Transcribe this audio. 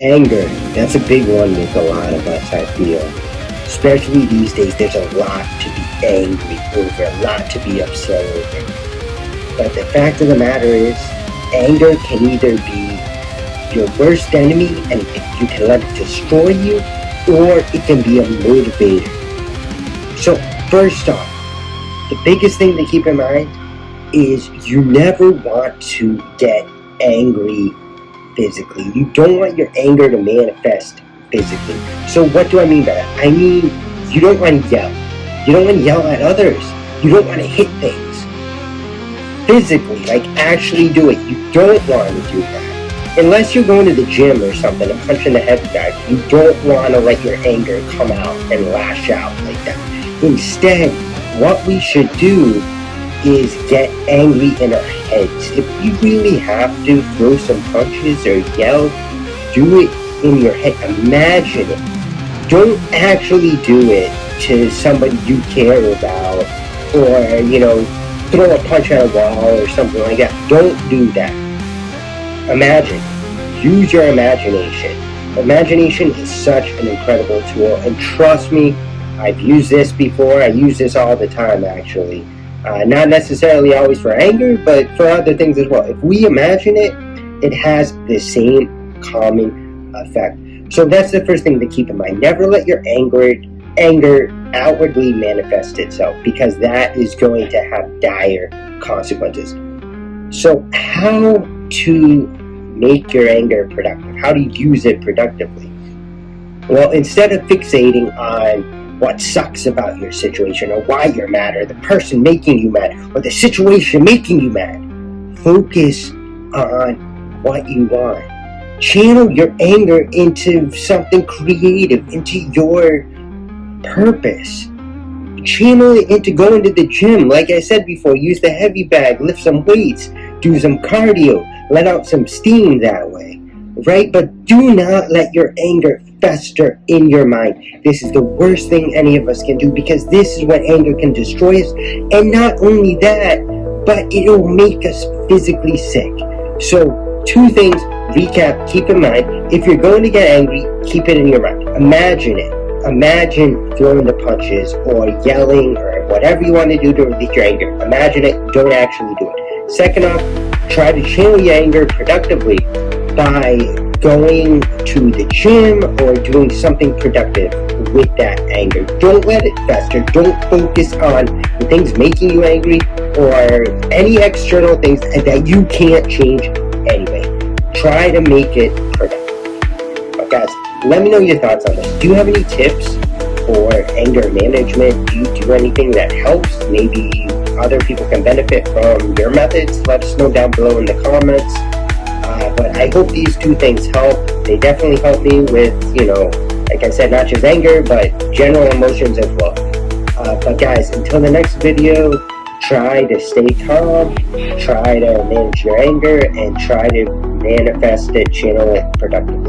Anger, that's a big one with a lot of us, I feel. Especially these days, there's a lot to be angry over, a lot to be upset over. But the fact of the matter is, anger can either be your worst enemy and you can let it destroy you, or it can be a motivator. So, first off, the biggest thing to keep in mind is you never want to get angry physically. You don't want your anger to manifest physically. So what do I mean by that? I mean, you don't want to yell. You don't want to yell at others. You don't want to hit things. Physically, like actually do it. You don't want to do that. Unless you're going to the gym or something and punching the heavy bag, you don't want to let your anger come out and lash out like that. Instead, what we should do is get angry in our heads. If you really have to throw some punches or yell, do it in your head. Imagine it. Don't actually do it to somebody you care about, or, throw a punch at a wall or something like that. Don't do that. Imagine. Use your imagination. Imagination is such an incredible tool, and trust me, I've used this before. I use this all the time, actually. Not necessarily always for anger, but for other things as well. If we imagine it, it has the same calming effect. So that's the first thing to keep in mind. Never let your anger outwardly manifest itself, because that is going to have dire consequences. So how to make your anger productive? How to use it productively? Well, instead of fixating on what sucks about your situation, or why you're mad, or the person making you mad, or the situation making you mad, focus on what you want. Channel your anger into something creative, into your purpose. Channel it into going to the gym. Like I said before, use the heavy bag, lift some weights, do some cardio, let out some steam that way, right? But do not let your anger fester in your mind. This is the worst thing any of us can do, because this is what anger can destroy us. And not only that, but it'll make us physically sick. So 2 things, recap, keep in mind. If you're going to get angry, keep it in your mind. Imagine it. Imagine throwing the punches or yelling or whatever you want to do to release your anger. Imagine it, don't actually do it. Second off, try to channel your anger productively by going to the gym or doing something productive with that anger. Don't let it fester. Don't focus on the things making you angry or any external things that you can't change anyway. Try to make it productive. But guys, let me know your thoughts on this. Do you have any tips for anger management? Do you do anything that helps? Maybe other people can benefit from your methods? Let us know down below in the comments. But I hope these 2 things help. They definitely help me with, like I said, not just anger, but general emotions as well. But guys, until the next video, try to stay calm, try to manage your anger, and try to manifest it, channel it productively.